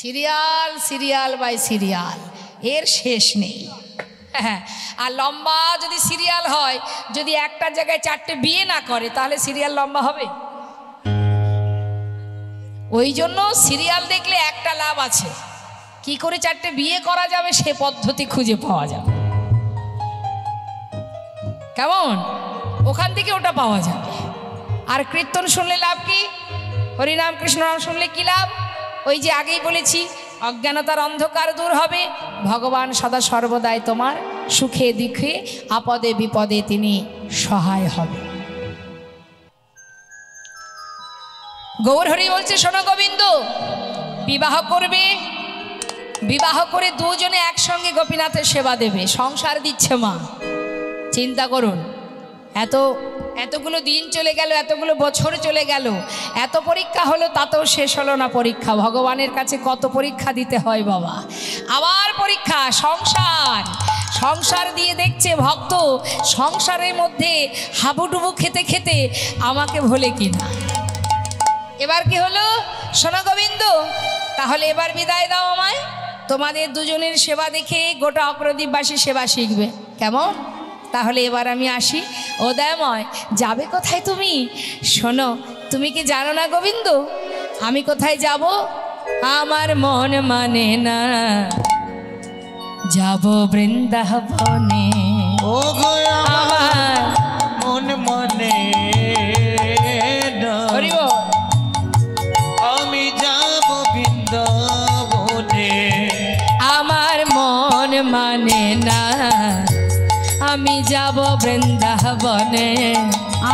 Serial serial by serial, এর শেষ নেই। হ্যাঁ, আর লম্বা যদি সিরিয়াল হয়, যদি একটা জায়গায় 4টে বিয়ে না করে তাহলে সিরিয়াল লম্বা হবে? ওই জন্য সিরিয়াল দেখলে একটা লাভ আছে, কি করে 4টে বিয়ে করা যাবে সে পদ্ধতি খুঁজে পাওয়া যাবে। কেমন? ওখান থেকে ওটা পাওয়া যাবে। আর কীর্তন শুনলে লাভ কি? হরিনাম কৃষ্ণ নাম শুনলে কি লাভ? ওই যে আগেই বলেছি, অজ্ঞানতার অন্ধকার দূর হবে, ভগবান সদা সর্বদাই তোমার সুখে দুঃখে আপদে বিপদে তিনি সহায় হবে। গৌর হরি বলছে, শোনো গোবিন্দ, বিবাহ করবে, বিবাহ করে দুজনে একসঙ্গে গোপীনাথের সেবা দেবে। সংসার দিচ্ছে মা, চিন্তা করুন, এতগুলো দিন চলে গেল, এতগুলো বছর চলে গেল, এত পরীক্ষা হলো, তাতেও শেষ হলো না পরীক্ষা। ভগবানের কাছে কত পরীক্ষা দিতে হয় বাবা, আবার পরীক্ষা। সংসার সংসার দিয়ে দেখছে ভক্ত সংসারের মধ্যে হাবুডুবু খেতে খেতে আমাকে ভোলে কিনা। এবার কি হলো? শোনো গোবিন্দ, তাহলে এবার বিদায় দাও আমায়, তোমাদের দুজনের সেবা দেখে গোটা অপরদ্বীপবাসী সেবা শিখবে। কেমন? তাহলে এবার আমি আসি। ও দয়াময়, যাবে কোথায় তুমি? শোনো, তুমি কি জানো না গোবিন্দ আমি কোথায় যাব? আমার মন মানে না, যাব বৃন্দাবনে। ও গো আমার মন মানে না, আমি যাব বৃন্দাবনে। আমার মন মানে না, আমি যাব বৃন্দাবনে।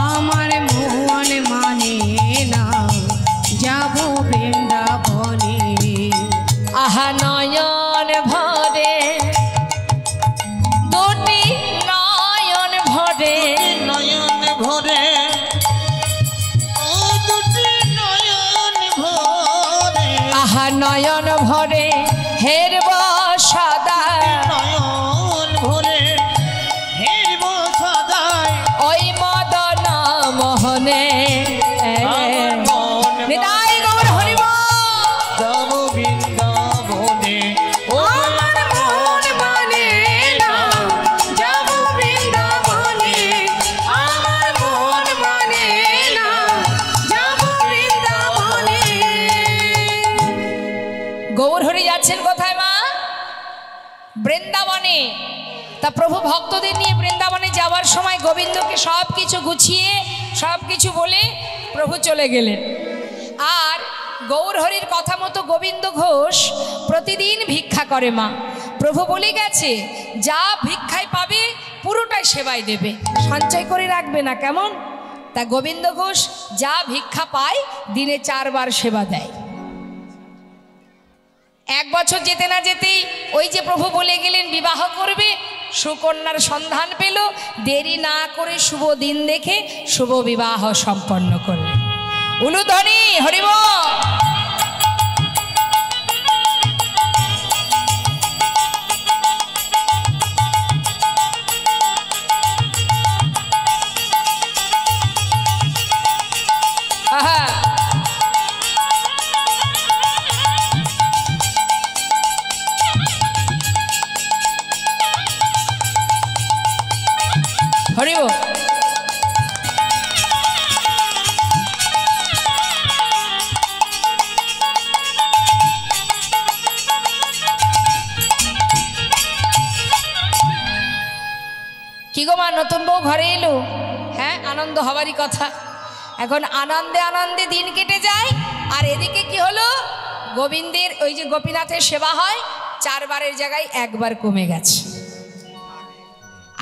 আমার মন মানে না, যাব বৃন্দাবনে। আহা নয়ন ভরে, দুটি নয়ন ভরে, নয়ন ভরে, ও দুটি নয়ন ভরে, আহা নয়ন ভরে হেরব সদা, নয়ন ভরে হেরব সদাই ওই মদন মোহনে। নিতাই গৌর হরি বল। যাব বৃন্দাবনে। ও আমার মন মানে না, যাব বৃন্দাবনে। আমার মন মানে না, যাব বৃন্দাবনে। গৌর হরি যাচ্ছেন কোথায় মা? বৃন্দাবনে। তা প্রভু ভক্তদের নিয়ে বৃন্দাবনে যাওয়ার সময় গোবিন্দকে সব কিছু গুছিয়ে সব কিছু বলে প্রভু চলে গেলেন। আর গৌর হরির কথা মতো গোবিন্দ ঘোষ প্রতিদিন ভিক্ষা করে মা। প্রভু বলে গেছে, যা ভিক্ষায় পাবে পুরোটাই সেবায় দেবে, সঞ্চয় করে রাখবে না। কেমন? তা গোবিন্দ ঘোষ যা ভিক্ষা পায় দিনে 4 বার সেবা দেয়। 1 বছর যেতে না যেতেই ওই যে প্রভু বলে গেলেন বিবাহ করবে, সুকন্যার সন্ধান পেল, দেরি না করে শুভ দিন দেখে শুভ বিবাহ সম্পন্ন করলেন। উলুধ্বনি হরি বল। আহা, হরি বল। কি গো মা, নতুন বউ ঘরে এলো? হ্যাঁ, আনন্দ হবারই কথা। এখন আনন্দে আনন্দে দিন কেটে যায়, আর এদিকে কি হলো? গোবিন্দের ওই যে গোপীনাথের সেবা হয় 4 বারের জায়গায় 1 বার কমে গেছে।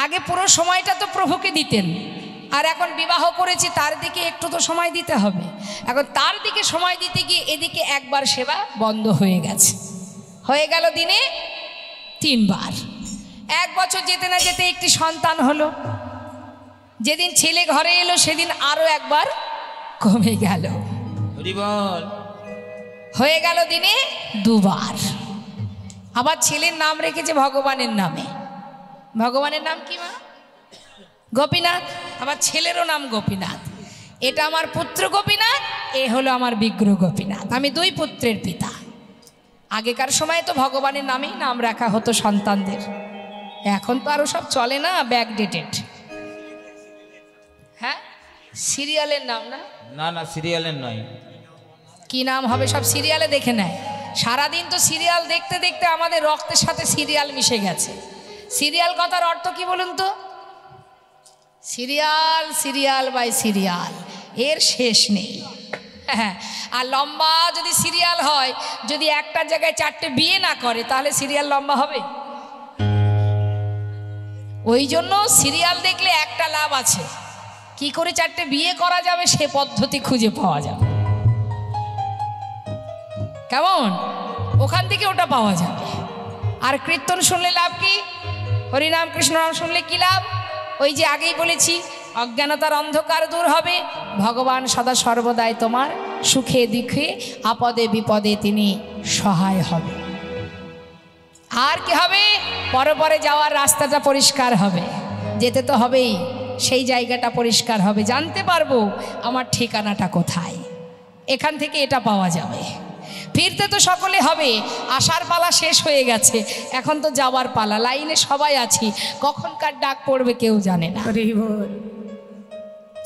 আগে পুরো সময়টা তো প্রভুকে দিতেন, আর এখন বিবাহ করেছি তার দিকে একটু তো সময় দিতে হবে। এখন তার দিকে সময় দিতে গিয়ে এদিকে 1 বার সেবা বন্ধ হয়ে গেছে, হয়ে গেল দিনে 3 বার। 1 বছর যেতে না যেতে একটি সন্তান হলো, যেদিন ছেলে ঘরে এলো সেদিন আরো 1 বার কমে গেল, হরি বল। হয়ে গেল দিনে 2 বার। আবার ছেলের নাম রেখেছে ভগবানের নামে। ভগবানের নাম কি মা? গোপীনাথ। আবার ছেলেরও নাম গোপীনাথ। এটা আমার পুত্র গোপীনাথ, এ হলো আমার বিগ্রহ গোপীনাথ। আমি 2 পুত্রের পিতা। আগেকার সময় তো ভগবানের নামেই নাম রাখা হতো সন্তানদের, এখন তো আরও সব চলে না, ব্যাকডেটেড। হ্যাঁ, সিরিয়ালের নাম না? না না, সিরিয়ালের নয়। কি নাম হবে? সব সিরিয়ালে দেখে নেয়। সারাদিন তো সিরিয়াল দেখতে দেখতে আমাদের রক্তের সাথে সিরিয়াল মিশে গেছে। সিরিয়াল কথার অর্থ কি বলুন তো? সিরিয়াল, সিরিয়াল বাই সিরিয়াল, এর শেষ নেই। হ্যাঁ, আর লম্বা যদি সিরিয়াল হয়, যদি একটা জায়গায় 4টে বিয়ে না করে, তাহলে সিরিয়াল লম্বা হবে? ওই জন্য সিরিয়াল দেখলে একটা লাভ আছে, কি করে 4টে বিয়ে করা যাবে সে পদ্ধতি খুঁজে পাওয়া যাবে। কেমন? ওখান থেকে ওটা পাওয়া যাবে। আর কীর্তন শুনলে লাভ কি? হরিনাম কৃষ্ণ নাম শুনলে কি লাভ? ওই যে আগেই বলেছি, অজ্ঞানতার অন্ধকার দূর হবে, ভগবান সদা সর্বদাই তোমার সুখে দুঃখে আপদে বিপদে তিনি সহায় হবে। আর কি হবে? পরে যাওয়ার রাস্তাটা পরিষ্কার হবে, যেতে তো হবেই, সেই জায়গাটা পরিষ্কার হবে, জানতে পারবো আমার ঠিকানাটা কোথায়। এখান থেকে এটা পাওয়া যাবে। ফিরতে তো সকলে হবে, আসার পালা শেষ হয়ে গেছে, এখন তো যাওয়ার পালা। লাইনে সবাই আছি, কখনকার ডাক পড়বে কেউ জানে না।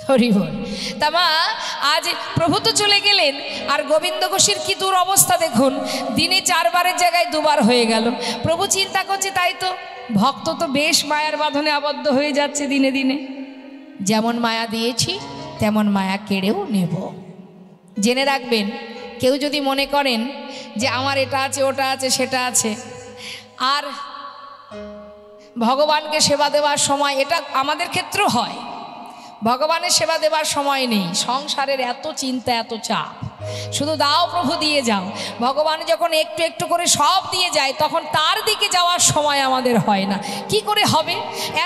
হরি বল। তা মা, আজ প্রভু তো চলে গেলেন, আর গোবিন্দ ঘোষের কি দূর অবস্থা দেখুন, দিনে 4 বারের জায়গায় 2 বার হয়ে গেল। প্রভু চিন্তা করছে, তাই তো ভক্ত তো বেশ মায়ার বাঁধনে আবদ্ধ হয়ে যাচ্ছে দিনে দিনে। যেমন মায়া দিয়েছি তেমন মায়া কেড়েও নেব। জেনে রাখবেন, কেউ যদি মনে করেন যে আমার এটা আছে ওটা আছে সেটা আছে, আর ভগবানকে সেবা দেওয়ার সময়, এটা আমাদের ক্ষেত্রেও হয়, ভগবানের সেবা দেবার সময় নেই, সংসারের এত চিন্তা এত চাপ, শুধু দাও প্রভু দিয়ে যাও। ভগবান যখন একটু একটু করে সব দিয়ে যায়, তখন তার দিকে যাওয়ার সময় আমাদের হয় না। কি করে হবে?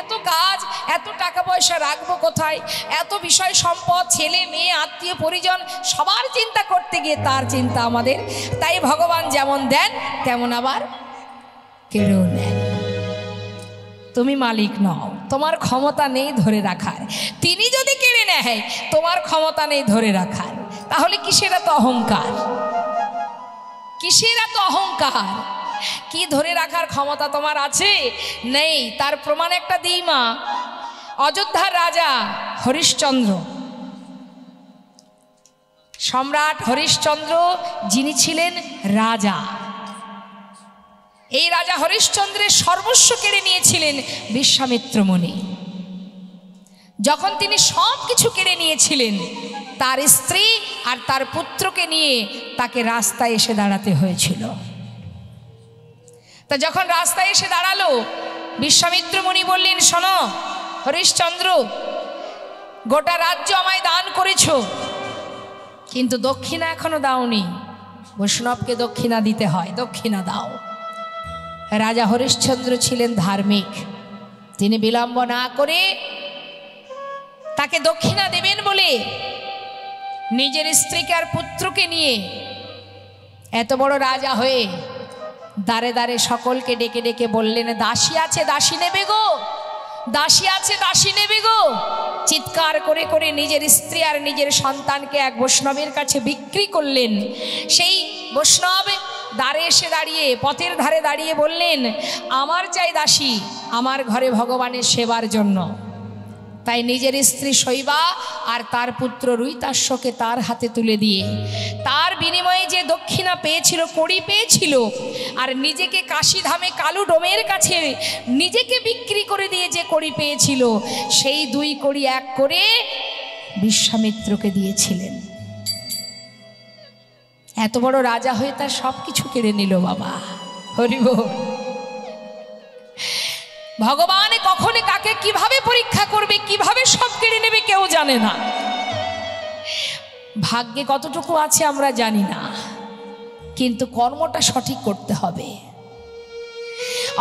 এত কাজ, এত টাকা পয়সা রাখবো কোথায়, এত বিষয় সম্পদ, ছেলে মেয়ে আত্মীয় পরিজন, সবার চিন্তা করতে গিয়ে তার চিন্তা আমাদের। তাই ভগবান যেমন দেন তেমন আবার কেড়েও নেন। তুমি মালিক নও, তোমার ক্ষমতা নেই ধরে রাখার। তিনি যদি কেড়ে নেয়, তোমার ক্ষমতা নেই ধরে রাখার। তাহলে কিসের এত অহংকার? কিসের এত অহংকার? কি ধরে রাখার ক্ষমতা তোমার আছে? নেই। তার প্রমাণ একটা দিই মা। অযোধ্যার রাজা হরিশ্চন্দ্র, সম্রাট হরিশ্চন্দ্র, যিনি ছিলেন রাজা, এই রাজা হরিশ্চন্দ্রের সর্বস্ব কেড়ে নিয়েছিলেন বিশ্বামিত্র মুনি। যখন তিনি সব কিছু কেড়ে নিয়েছিলেন, তার স্ত্রী আর তার পুত্রকে নিয়ে তাকে রাস্তায় এসে দাঁড়াতে হয়েছিল। তা যখন রাস্তায় এসে দাঁড়ালো, বিশ্বামিত্র মুনি বললেন, শোনো হরিশ্চন্দ্র, গোটা রাজ্য আমায় দান করেছ, কিন্তু দক্ষিণা এখনো দাওনি। বৈষ্ণবকে দক্ষিণা দিতে হয়, দক্ষিণা দাও। রাজা হরিশ্চন্দ্র ছিলেন ধার্মিক, তিনি বিলম্ব না করে তাকে দক্ষিণা দেবেন বলে নিজের স্ত্রীকে আর পুত্রকে নিয়ে এত বড় রাজা হয়ে দাঁড়ে দাঁড়ে সকলকে ডেকে ডেকে বললেন, দাসী আছে দাসী নেবে গো, দাসী আছে দাসী নেবে গো। চিৎকার করে করে নিজের স্ত্রী আর নিজের সন্তানকে এক বৈষ্ণবের কাছে বিক্রি করলেন। সেই বৈষ্ণব দ্বারে এসে দাঁড়িয়ে, পথের ধারে দাঁড়িয়ে বললেন, আমার চাই দাসী আমার ঘরে ভগবানের সেবার জন্য। তাই নিজের স্ত্রী শৈবা আর তার পুত্র রুইতাশ্বকে তার হাতে তুলে দিয়ে, তার বিনিময়ে যে দক্ষিণা পেয়েছিল, কড়ি পেয়েছিল, আর নিজেকে কাশীধামে কালু ডোমের কাছে নিজেকে বিক্রি করে দিয়ে যে কড়ি পেয়েছিল, সেই 2 কড়ি 1 করে বিশ্বামিত্রকে দিয়েছিলেন। এত বড় রাজা হয়ে তার সব কিছু কেড়ে নিল বাবা। হরি বল। ভগবান কখনো কাকে কিভাবে পরীক্ষা করবে, কিভাবে সব কেড়ে নেবে কেউ জানে না। ভাগ্যে কতটুকু আছে আমরা জানি না, কিন্তু কর্মটা সঠিক করতে হবে।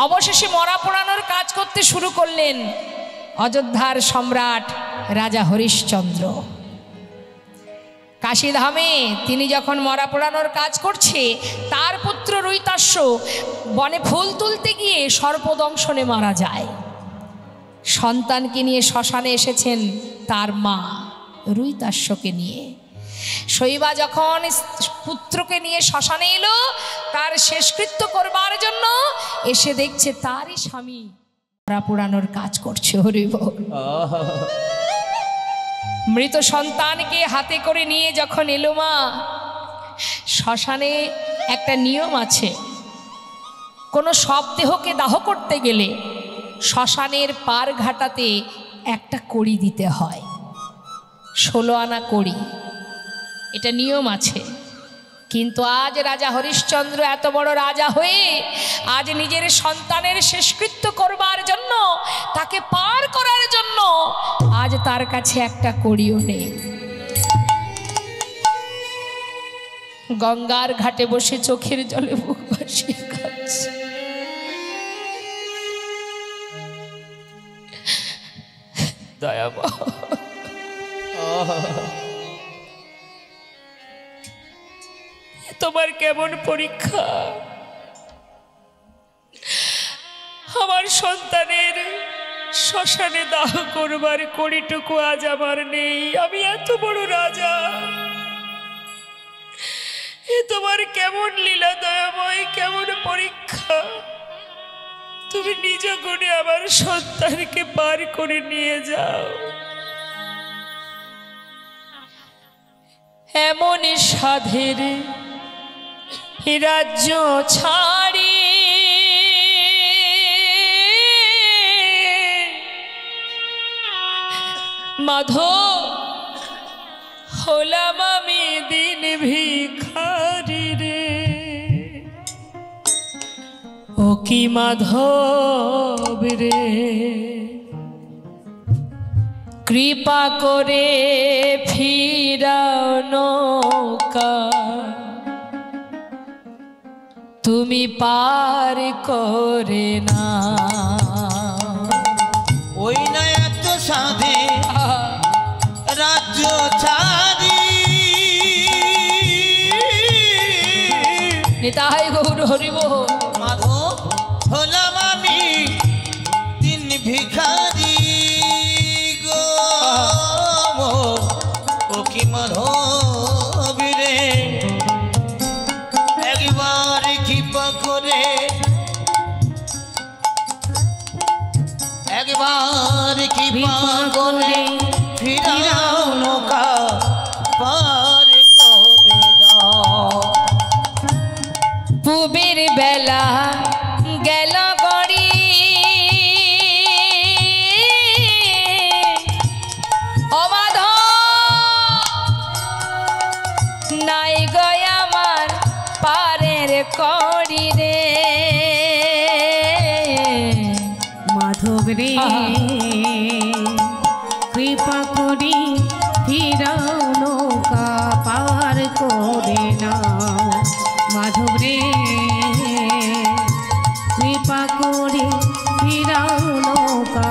অবশেষে মরা পোড়ানোর কাজ করতে শুরু করলেন অযোধ্যার সম্রাট রাজা হরিশ্চন্দ্র। কাশীধামে তিনি যখন মরা পোড়ানোর কাজ করছে, তার পুত্র রুইতাস্য বনে ফুল তুলতে গিয়ে সর্পদংশনে মারা যায়। সন্তানকে নিয়ে শ্মশানে এসেছেন তার মা রুইতাস্যকে নিয়ে। শৈবা যখন পুত্রকে নিয়ে শ্মশানে এলো তার শেষকৃত্য করবার জন্য, এসে দেখছে তারই স্বামী পোড়ানোর কাজ করছে। হরি বল। মৃত সন্তানকে হাতে করে নিয়ে যখন এলো মা, শ্মশানে একটা নিয়ম আছে, কোনো শবদেহকে দাহ করতে গেলে শ্মশানের পার ঘাটাতে একটা কড়ি দিতে হয়, 16 আনা কড়ি, এটা নিয়ম আছে। কিন্তু আজ রাজা হরিশ্চন্দ্র এত বড় রাজা হয়ে আজ নিজের সন্তানের শেষকৃত্য করবার জন্য, তাকে পার করার জন্য আজ তার কাছে একটা কড়িও নেই। গঙ্গার ঘাটে বসে চোখের জলে বুক ভাসিয়ে কাঁদছে। দয়াময়, তোমার কেমন পরীক্ষা? আমার সন্তানের শ্মশানে দাহ করবার কড়িটুকু আজ আমার নেই। আমি এত বড় রাজা, এ তোমার কেমন লীলা দয়াময়, কেমন পরীক্ষা? তুমি নিজ গুণে আমার সন্তানকে পার করে নিয়ে যাও। এমন সাধের রাজ্য ছাড়ি মাধব হলাম আমি দিন ভিখারি রে। ও কি মাধব রে, কৃপা করে ফিরাও নৌকা, তুমি পার করে না। ওই না এত সাধে রাজ্য ছাড়ি, নিতাই গৌর হরি বল। মাধব হলাম আমি দিন ভিখারি গো। ও কি মাধব রে, একবার কৃপা করে, একবার কৃপা করে ফিরাও নৌকা পার করে দাও। পুবের বেলা গেল গড়ি, অবাধ নাই গয় আমার পারের কড়ি রে। মাধব রে, কৃপা করি ফিরাও নৌকা পার করে নাও। মাধব রে, কৃপা করি ফিরাও নৌকা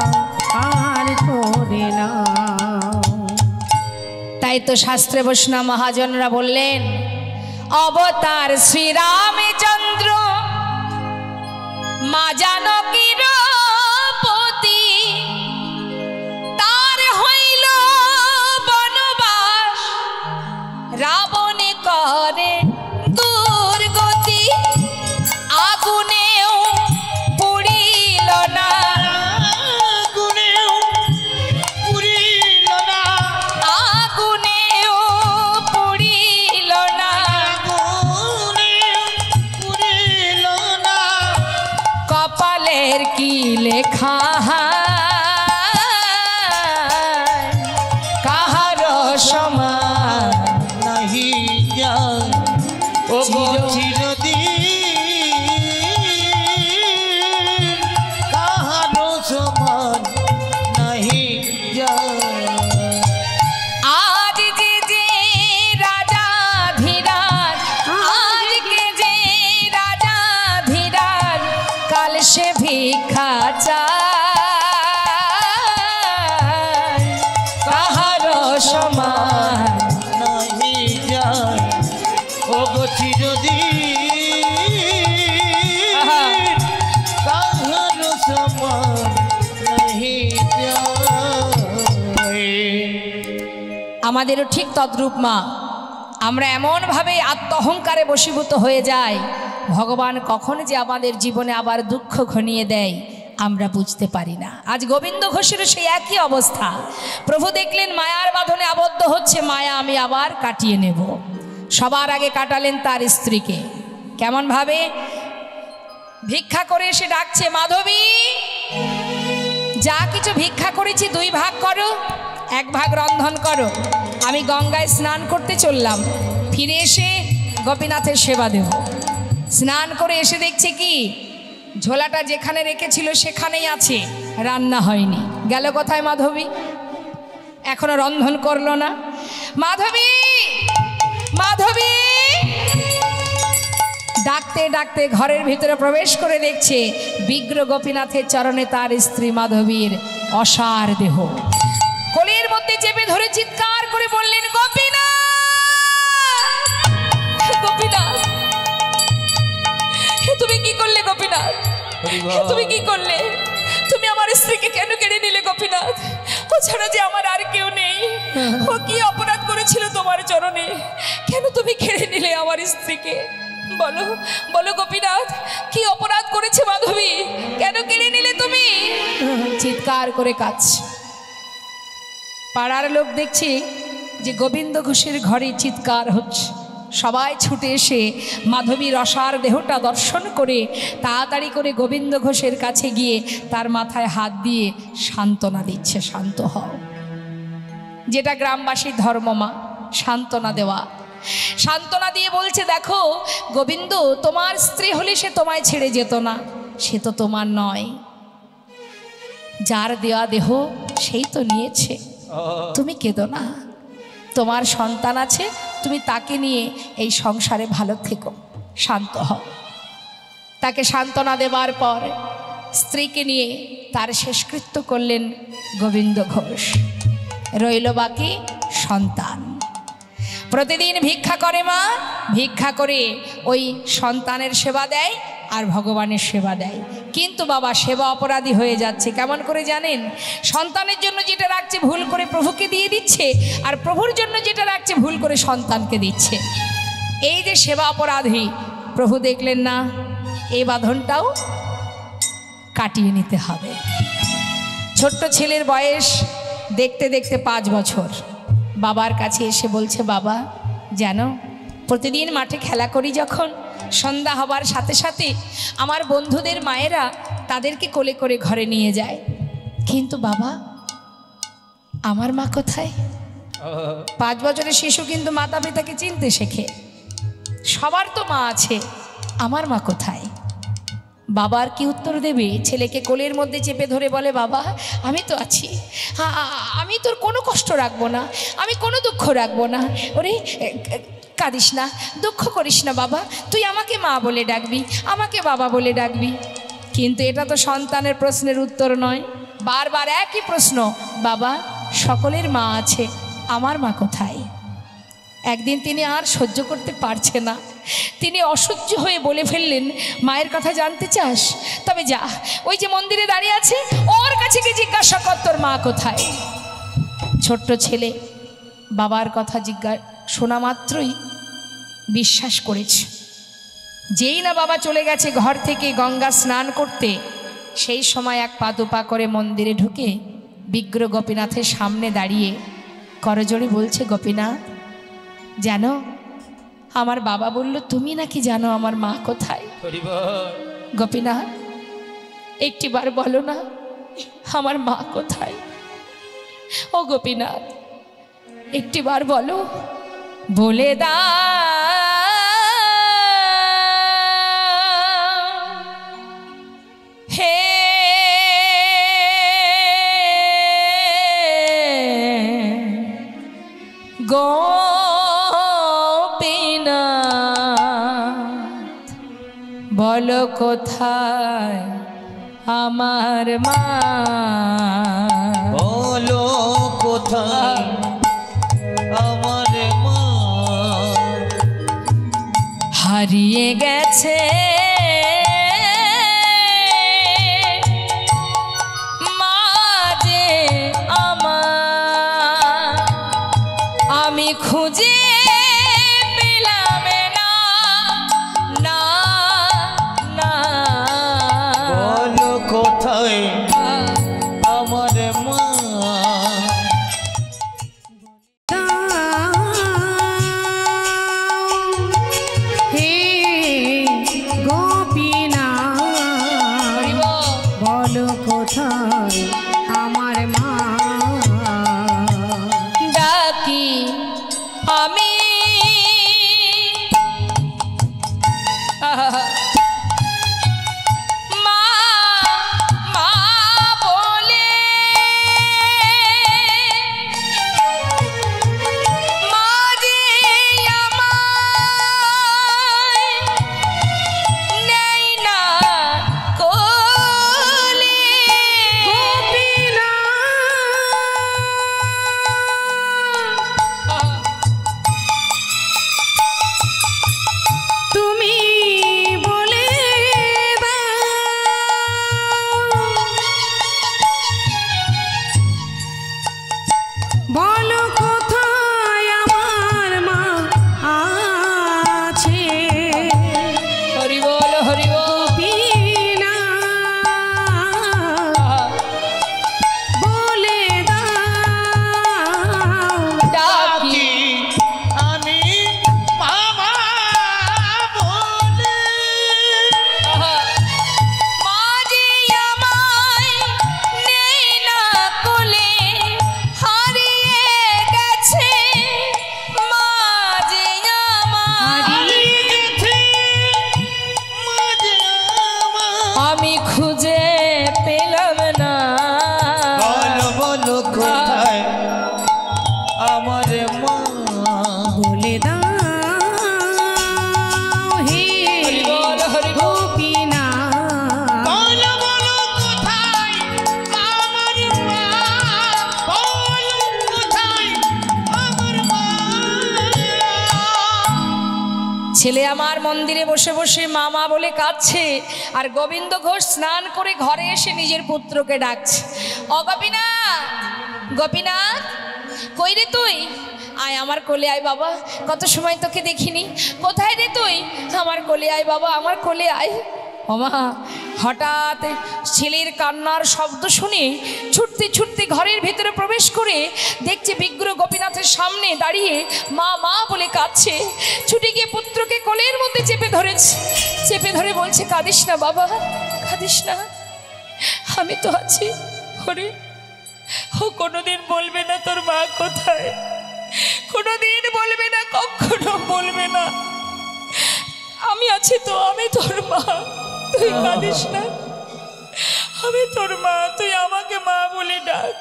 পার করে নাও। তাই তো শাস্ত্রে বৈষ্ণব মহাজনরা বললেন, অবতার শ্রীরামচন্দ্র মা জানকীর পতি, তার হইল বনবাস, রাবণে করে দুর্গতি, আগুনেও পুড়িল না, আগুনেও পুড়িল না, আগুনেও পুড়িল না, আগুনেও পুড়িল না। কপালের কি লেখা কাহার সমান নাহি যায় ও গো চিরদিন, কাহারো সমান নাহি যায়। আজ যে রাজা ধীরাজ, আজকে যে রাজা ধীরাজ, কাল সে ভিক্ষা চায়, কাহারো সমান নাহি যায় ও গো চিরদিন, কাহারো সমান নাহি যায়। আমাদেরও ঠিক তদ্রূপ মা। আমরা এমনভাবে আত্মঅহংকারে বশীভূত হয়ে যাই, ভগবান কখন যে আমাদের জীবনে আবার দুঃখ ঘনিয়ে দেয় আমরা বুঝতে পারি না। আজ গোবিন্দ ঘোষেরও সেই একই অবস্থা। প্রভু দেখলেন মায়ার বাঁধনে আবদ্ধ হচ্ছে, মায়া আমি আবার কাটিয়ে নেব। সবার আগে কাটালেন তার স্ত্রীকে। কেমনভাবে? ভিক্ষা করে এসে ডাকছে, মাধবী যা কিছু ভিক্ষা করেছি 2 ভাগ করো, 1 ভাগ রন্ধন করো। আমি গঙ্গায় স্নান করতে চললাম, ফিরে এসে গোপীনাথের সেবা দেব। স্নান করে এসে দেখছে কি ঝোলাটা যেখানে রেখেছিল সেখানেই আছে, রান্না হয়নি। গেল কোথায় মাধবী? এখনো রন্ধন করলো না। মাধবী মাধবী ডাকতে ডাকতে ঘরের ভিতরে প্রবেশ করে দেখছে বিগ্রহ গোপীনাথের চরণে তার স্ত্রী মাধবীর অসার দেহ। কোলের মধ্যে চেপে ধরে চিৎকার করে বললেন, গোপীনাথ, গোপীনাথ, তুমি কি করলে গোপীনাথ? তুমি কি করলে? তুমি আমার স্ত্রীকে কেন কেড়ে নিলে গোপীনাথ? ও ছাড়া যে আমার আর কেউ নেই। ও কি অপরাধ করেছিল তোমার চরণে? কেন তুমি কেড়ে নিলে আমার স্ত্রীকে? বলো বলো গোপীনাথ, কি অপরাধ করেছে মাধবী? কেন কেড়ে নিলে তুমি? চিৎকার করে কাঁদছে। পাড়ার লোক দেখছে যে গোবিন্দ ঘোষের ঘরে চিৎকার হচ্ছে। সবাই ছুটে এসে মাধবীর অসার দেহটা দর্শন করে তাড়াতাড়ি করে গোবিন্দ ঘোষের কাছে গিয়ে তার মাথায় হাত দিয়ে সান্ত্বনা দিচ্ছে, শান্ত হও। যেটা গ্রামবাসীর ধর্ম মা, সান্ত্বনা দেওয়া। সান্ত্বনা দিয়ে বলছে, দেখো গোবিন্দ, তোমার স্ত্রী হলে সে তোমায় ছেড়ে যেত না, সে তো তোমার নয়। যার দেওয়া দেহ সেই তো নিয়েছে, তুমি কেঁদো না। তোমার সন্তান আছে, তুমি তাকে নিয়ে এই সংসারে ভালো থেকো, শান্ত হও। তাকে সান্ত্বনা দেবার পর স্ত্রীকে নিয়ে তার শেষকৃত্য করলেন গোবিন্দ ঘোষ। রইল বাকি সন্তান। প্রতিদিন ভিক্ষা করে মা, ভিক্ষা করে ওই সন্তানের সেবা দেয় আর ভগবানের সেবা দেয়। কিন্তু বাবা সেবা অপরাধী হয়ে যাচ্ছে। কেমন করে জানেন? সন্তানের জন্য যেটা রাখছে ভুল করে প্রভুকে দিয়ে দিচ্ছে, আর প্রভুর জন্য যেটা রাখছে ভুল করে সন্তানকে দিচ্ছে। এই যে সেবা অপরাধী, প্রভু দেখলেন না, এই বাঁধনটাও কাটিয়ে নিতে হবে। ছোট্ট ছেলের বয়স দেখতে দেখতে 5 বছর। বাবার কাছে এসে বলছে, বাবা জানো, প্রতিদিন মাঠে খেলা করি যখন, সন্ধ্যা হবার সাথে সাথে আমার বন্ধুদের মায়েরা তাদেরকে কোলে করে ঘরে নিয়ে যায়, কিন্তু বাবা আমার মা কোথায়? 5 বছরের শিশু কিন্তু মাতা পিতাকে চিনতে শেখে। সবার তো মা আছে, আমার মা কোথায়? বাবার কি উত্তর দেবে? ছেলেকে কোলের মধ্যে চেপে ধরে বলে, বাবা আমি তো আছি, আমি তোর কোনো কষ্ট রাখবো না, আমি কোনো দুঃখ রাখবো না। ওরে কাঁদিস না, দুঃখ করিস না বাবা, তুই আমাকে মা বলে ডাকবি, আমাকে বাবা বলে ডাকবি। কিন্তু এটা তো সন্তানের প্রশ্নের উত্তর নয়। বারবার একই প্রশ্ন, বাবা সকলের মা আছে, আমার মা কোথায়? একদিন তিনি আর সহ্য করতে পারছে না, তিনি অসহ্য হয়ে বলে ফেললেন, মায়ের কথা জানতে চাস? তবে যা, ওই যে মন্দিরে দাঁড়িয়ে আছে ওর কাছে গিয়ে জিজ্ঞাসা কর তোর মা কোথায়। ছোট্ট ছেলে বাবার কথা শোনা মাত্রই বিশ্বাস করেছে। যেই না বাবা চলে গেছে ঘর থেকে গঙ্গা স্নান করতে, সেই সময় এক পা দুপা করে মন্দিরে ঢুকে বিগ্রহ গোপীনাথের সামনে দাঁড়িয়ে করজোড়ে বলছে, গোপীনাথ জানো, আমার বাবা বলল তুমি নাকি জানো আমার মা কোথায়। গোপীনাথ একটিবার বলো না আমার মা কোথায়? ও গোপীনাথ একটিবার বলো, বলে দা হে গোপীনাথ, বলো কোথায় আমার মা? বলো কোথায় আমার মা? হারিয়ে গেছে মা যে আমার, আমি খুঁজে বলো কোথায় আমার মা ডাকি আমি মা মা বলে মা যে আমায় নেই না কোলে গোপীনা তুমি বলে বলো কোথায় আমার মা আছে হরি বল হরি বল গোপীনা বলে দাও ডাকি আমি মামা বলে মা যে আমায় নেই না কোলে হারিয়ে গেছে মা যে আমায় হারিয়ে গেছে মাঝে আমার। আমি খুঁজে পেলাম না বলো বলো কোথায় আমার মা বলে দাও হে হরি বল হরি বল গোপীনা বলো বলো কোথায় আমার মা বলো কোথায় আমার মা ছেলে আমার মন্দিরে বসে বসে মামা বলে কাঁদছে আর গোবিন্দ ঘোষ স্নান করে ঘরে এসে নিজের পুত্রকে ডাকছে ও গোপীনাথ গোপীনাথ কই রে তুই আয় আমার কোলে আয় বাবা কত সময় তোকে দেখিনি কোথায় রে তুই আমার কোলে আয় বাবা আমার কোলে আয় ওমা হঠাৎ ছেলের কান্নার শব্দ শুনে ছুটতে ছুটতে ঘরের ভেতরে প্রবেশ করে দেখছে বিগ্রহ গোপীনাথের সামনে দাঁড়িয়ে মা মা বলে কাঁদছে ছুটে গিয়ে পুত্রকে কোলের মধ্যে চেপে ধরেছে চেপে ধরে বলছে কাঁদিস না বাবা কাঁদিস না আমি তো আছি ওরে ও কোনোদিন বলবে না তোর মা কোথায় কোনোদিন বলবে না কখনো বলবে না আমি আছি তো আমি তোর মা তুই কাঁদিস না আমি তোর মা তুই আমাকে মা বলে ডাক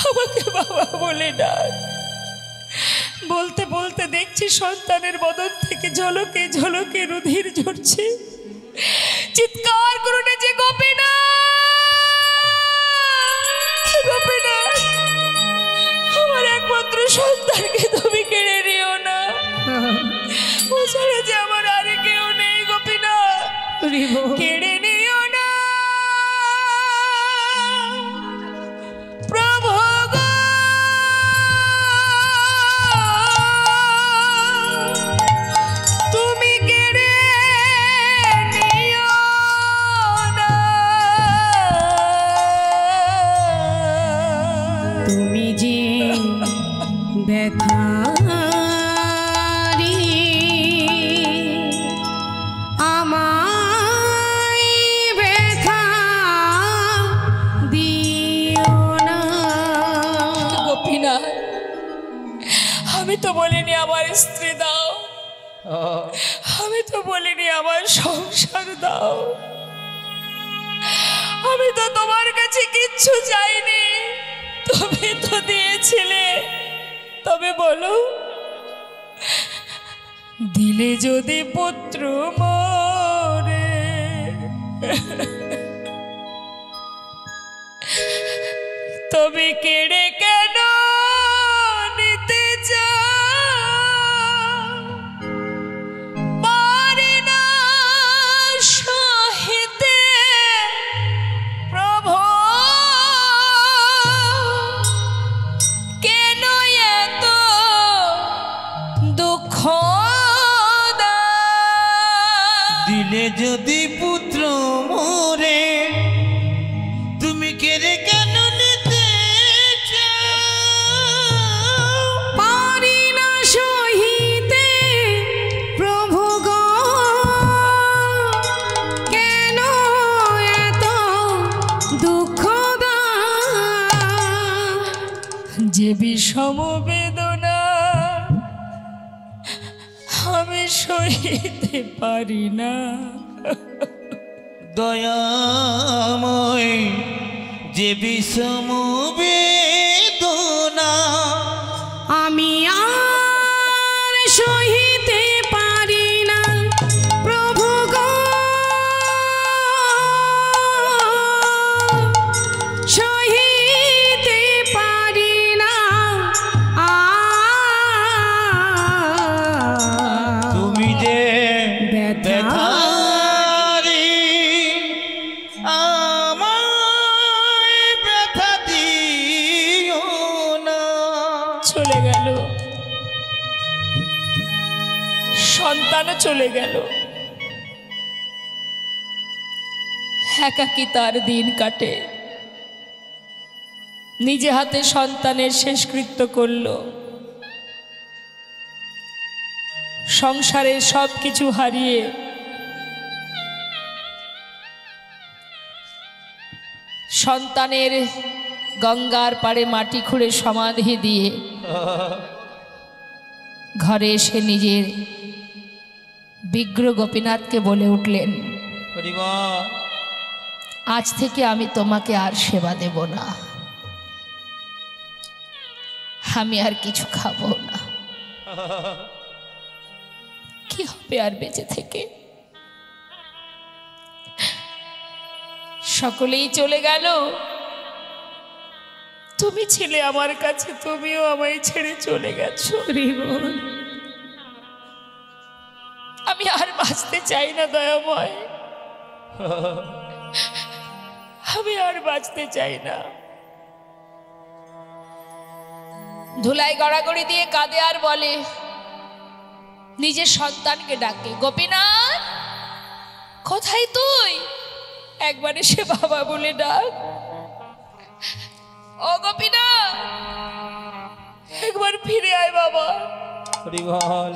আমাকে বাবা বলে ডাক বলতে বলতে দেখছি সন্তানের বদন থেকে ঝলকে ঝলকে রুধির ঝরছে চিৎকার করুন যে গোপীনাথ গোপীনাথ আমার একমাত্র সন্তানকে তুমি কেড়ে নিও না ও ছাড়া যে আমার আর কেউ নেই গোপীনাথ কেড়ে নিও না প্রভু গো তুমি কেড়ে নিও না তুমি যে ব্যথারি আমায় ব্যথা দিও না গোপীনাথ আমি তো বলিনি আমার স্ত্রী দাও আমি তো বলিনি আমার সংসার দাও আমি তো তোমার কাছে কিচ্ছু চাইনি তুমি তো দিয়েছিলে তবে বলো দিলে যদি পুত্র মরে তবে কেড়ে কেন নিতে চাও পারি না সহিতে প্রভু কেন এত দুঃখ দাও? দিলে যদি পুত্র মোরে তুমি কেড়ে কেন নিতে চাও? পারি না সহিতে প্রভু গো কেন এত সমবেদনা আমি সইতে পারি না। দয়াময় যে বিষম বেদনা আমি আর সহিতে পারি না প্রভু গো, সহিতে পারি না। তুমি যে ব্যথা ব্যথারি আমায় ব্যথা দিও না। চলে গেল, সন্তানও চলে গেল, একাকী তার দিন কাটে। নিজে হাতে সন্তানের শেষকৃত্য করল। সংসারের সব কিছু হারিয়ে সন্তানের গঙ্গার পাড়ে মাটি খুঁড়ে সমাধি দিয়ে ঘরে এসে নিজের বিগ্রহ গোপীনাথকে বলে উঠলেন, হরিবল। আজ থেকে আমি তোমাকে আর সেবা দেব না, আমি আর কিছু খাবো না। কি হবে আর বেঁচে থেকে? সকলেই চলে গেল, তুমি ছিলে আমার কাছে, তুমিও আমায় ছেড়ে চলে গেছো। আমি আর বাঁচতে চাই না দয়াময়, আমি আর বাঁচতে চাই না। ধুলাই গড়াগড়ি দিয়ে কাঁদে আর বলে, নিজের সন্তানকে ডাকে, গোপীনাথ কোথায় তুই? একবার এসে বাবা বলে ডাক। ও গোপীনাথ, একবার ফিরে আয় বাবা, হরিবল।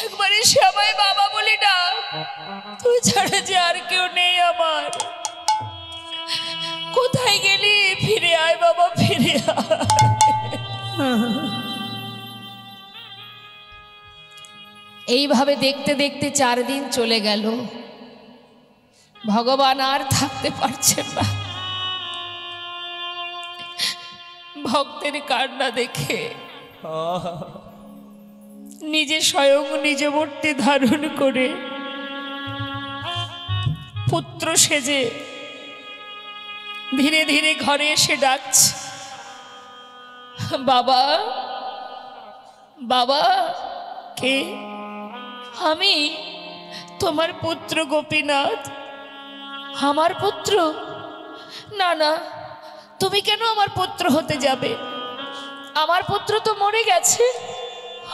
একবার এসে আমায় বাবা বলে ডাক। তুই ছাড়া যে আর কেউ নেই আমার। কোথায় গেলি? ফিরে আয় বাবা, ফিরে আয়। এইভাবে দেখতে দেখতে 4 দিন চলে গেল। ভগবান আর থাকতে পারছেন না। ভক্তের কান্না দেখে নিজে স্বয়ং নিজ মূর্তি ধারণ করে পুত্র সেজে ধীরে ধীরে ঘরে এসে ডাকছে, বাবা বাবা। কে? আমি তোমার পুত্র গোপীনাথ। আমার পুত্র? না না, তুমি কেন আমার পুত্র হতে যাবে? আমার পুত্র তো মরে গেছে,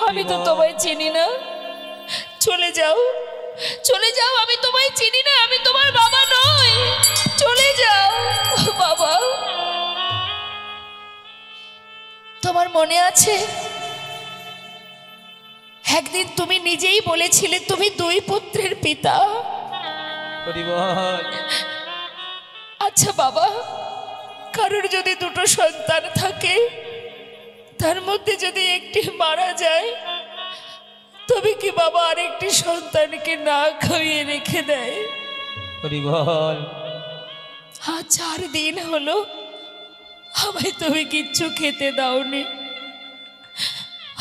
আমি তো তোমায় চিনি না। চলে যাও, চলে যাও, আমি তোমায় চিনি না, আমি তোমার বাবা নই। চলে যাও বাবা। তোমার মনে আছে একদিন তুমি নিজেই বলেছিলে তুমি 2 পুত্রের পিতা? আচ্ছা বাবা, কারোর যদি 2টো সন্তান থাকে, তার মধ্যে যদি একটি মারা যায়, তবে কি বাবা আরেকটি সন্তানকে না খাইয়ে রেখে দেয়? আজ 4 দিন হলো আমায় তুমি কিচ্ছু খেতে দাওনি।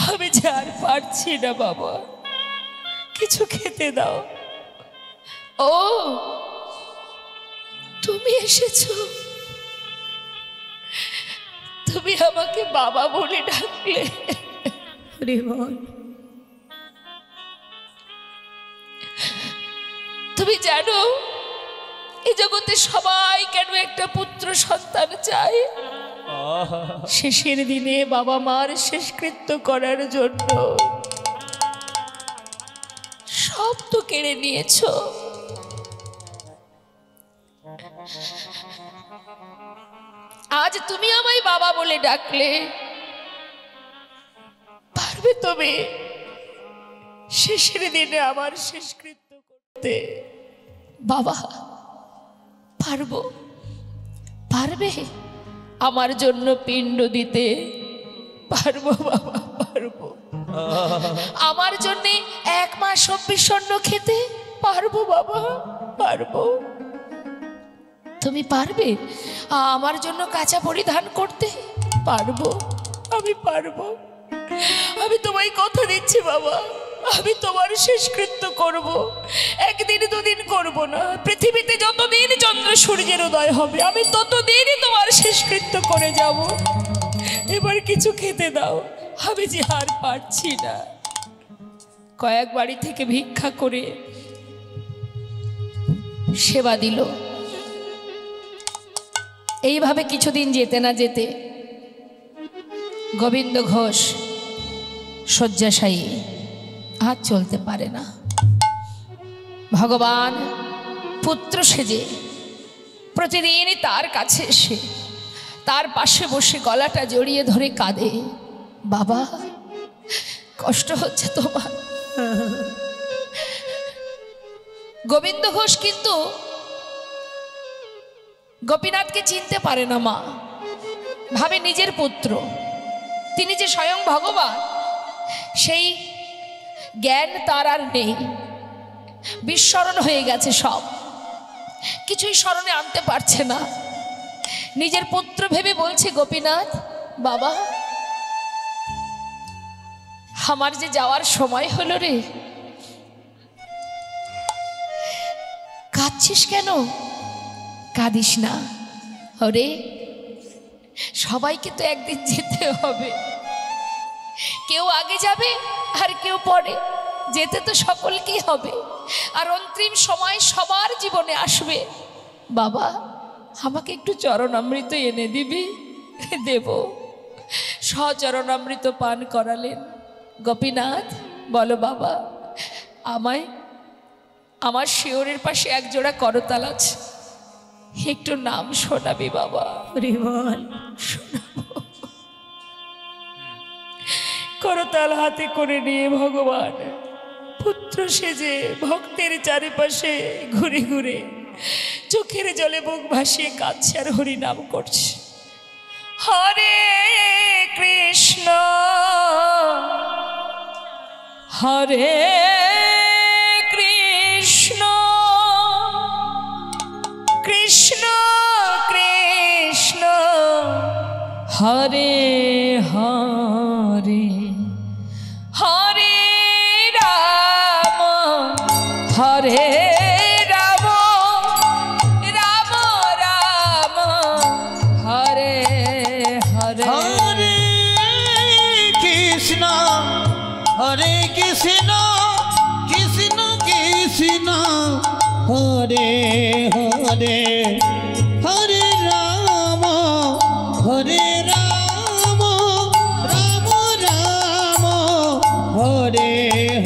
আমি যে আর পারছি না বাবা, কিছু খেতে দাও। ও তুমি এসেছো, তুমি আমাকে বাবা বলে ডাকলে। তুমি জানো এই জগতে সবাই কেন একটা পুত্র সন্তান চায়? শেষের দিনে বাবা মার শেষকৃত্য করার জন্য। সব তো কেড়ে নিয়েছো। আজ তুমি আমায় বাবা বলে ডাকলে, পারবে তুমি শেষের দিনে আমার শেষকৃত্য করতে? বাবা পারবো, পারবে আমার জন্য পিণ্ড দিতে? পারবো বাবা, পারবো। আমার জন্যে 1 মাস 24 স্বর্ণ খেতে পারবো বাবা, পারবো। তুমি পারবে আমার জন্য কাঁচা পরিধান করতে? পারবো, আমি পারবো। আমি তোমায় কথা দিচ্ছি বাবা, আমি তোমার শেষকৃত্য করব। 1 দিন 2 দিন করব না, পৃথিবীতে যতদিন চন্দ্র সূর্যের উদয় হবে আমি ততদিনই তোমার শেষকৃত্য করে যাব। এবার কিছু খেতে দাও, আমি যে আর পারছি না। কয়েক বাড়ি থেকে ভিক্ষা করে সেবা দিল। এইভাবে কিছুদিন যেতে না যেতে গোবিন্দ ঘোষ শয্যাশায়ী, আর চলতে পারে না। ভগবান পুত্র সেজে প্রতিদিনই তার কাছে এসে তার পাশে বসে গলাটা জড়িয়ে ধরে কাঁদে, বাবা কষ্ট হচ্ছে তোমার। গোবিন্দ ঘোষ কিন্তু গোপীনাথকে চিনতে পারে না। মা ভাবে নিজের পুত্র, তিনি যে স্বয়ং ভগবান সেই জ্ঞান তার আর নেই, বিস্মরণ হয়ে গেছে, সব কিছুই স্মরণে আনতে পারছে না। নিজের পুত্র ভেবে বলছে, গোপীনাথ বাবা আমার যে যাওয়ার সময় হলো রে। কাঁদছিস কেন? কাঁদিস না, ওরে সবাইকে তো একদিন যেতে হবে, কেউ আগে যাবে আর কেউ পরে, যেতে তো সকলকেই হবে। আর অন্তিম সময় সবার জীবনে আসবে। বাবা আমাকে একটু চরণামৃত এনে দিবি? দেব। সচরণামৃত পান করালেন। গোপীনাথ বলো বাবা, আমায় আমার শিওরের পাশে 1 জোড়া করতাল আছে, একটু নাম শোনাবি বাবা? বল। শোনাবো। করতাল হাতে করে নিয়ে ভগবান পুত্র সেজে ভক্তের চারিপাশে ঘুরে ঘুরে চোখের জলে বুক ভাসিয়ে কাঁদছে আর হরিনাম করছে। হরে কৃষ্ণ হরে কৃষ্ণ কৃষ্ণ কৃষ্ণ হরে হরে হরে রাম হরে রাম রাম রাম হরে হরে হরে কৃষ্ণ হরে কৃষ্ণ কৃষ্ণ কৃষ্ণ হরে হরে হরে রাম হরে রাম রাম রাম হরে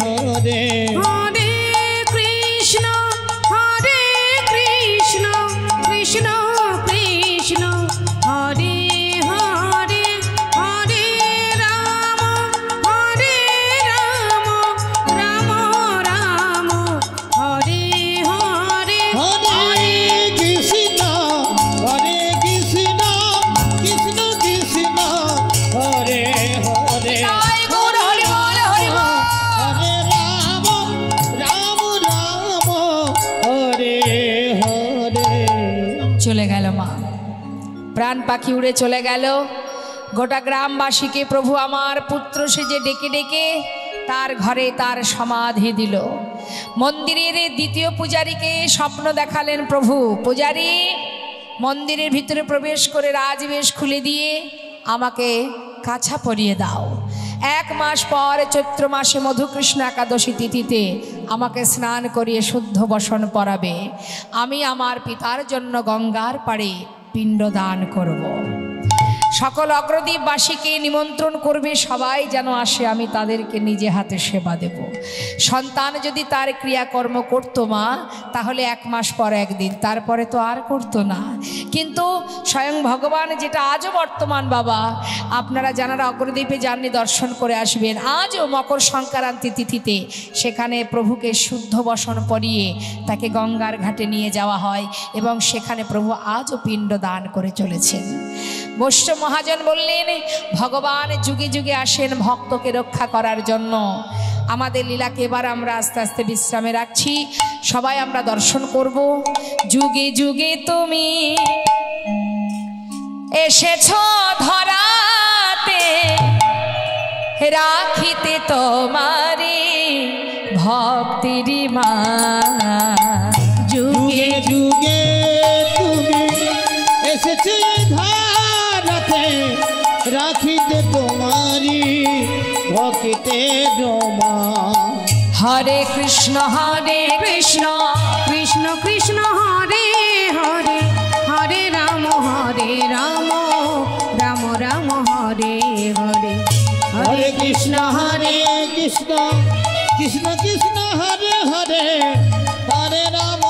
হরে হরে কৃষ্ণ কৃষ্ণ কৃষ্ণ হরে হরে হরে রাম রাম রাম হরে হরে হরে কৃষ্ণ হরে কৃষ্ণ কৃষ্ণ কৃষ্ণ হরে হরে জয় গৌর হরি বল হরি বল। হরে রাম রাম রাম হরে হরে। চলে গেল মা, প্রাণ পাখি উড়ে চলে গেল। গোটা গ্রামবাসীকে প্রভু আমার পুত্র সেজে ডেকে ডেকে তার ঘরে তার সমাধি দিল। মন্দিরের 2য় পূজারীকে স্বপ্ন দেখালেন প্রভু, পূজারী মন্দিরের ভিতরে প্রবেশ করে রাজবেশ খুলে দিয়ে আমাকে কাছা পরিয়ে দাও। 1 মাস পর চৈত্র মাসে মধুকৃষ্ণ একাদশী তিথিতে আমাকে স্নান করিয়ে শুদ্ধ বসন পরাবে। আমি আমার পিতার জন্য গঙ্গার পাড়ে পিণ্ডদান করব। সকল অগ্রদ্বীপবাসীকে নিমন্ত্রণ করবে, সবাই যেন আসে, আমি তাদেরকে নিজে হাতে সেবা দেব। সন্তান যদি তার ক্রিয়াকর্ম করতো মা, তাহলে 1 মাস পর 1 দিন, তারপরে তো আর করতো না। কিন্তু স্বয়ং ভগবান যেটা আজও বর্তমান বাবা, আপনারা যারা অগ্রদ্বীপে যাননি দর্শন করে আসবেন। আজও মকর সংক্রান্তি তিথিতে সেখানে প্রভুকে শুদ্ধ বসন পরিয়ে তাকে গঙ্গার ঘাটে নিয়ে যাওয়া হয় এবং সেখানে প্রভু আজও পিণ্ড দান করে চলেছেন। বৈষ্ণব মহাজন বললেন, ভগবান যুগে যুগে আসেন ভক্তকে রক্ষা করার জন্য। আমাদের লীলাকে এবার আমরা আস্তে আস্তে বিশ্রামে রাখছি। সবাই আমরা দর্শন করব। যুগে যুগে তুমি এসেছ ধরাতে, রাখিতে তোমারি ভক্তির মা। যুগে যুগে তুমি এসেছে ধারাতে, রাখিতে তোমারি ভক্তে রমা। হরে কৃষ্ণ কৃষ্ণ কৃষ্ণ হরে হরে, হরে রাম রাম রাম হরে হরে। হরে কৃষ্ণ কৃষ্ণ কৃষ্ণ হরে হরে, হরে রাম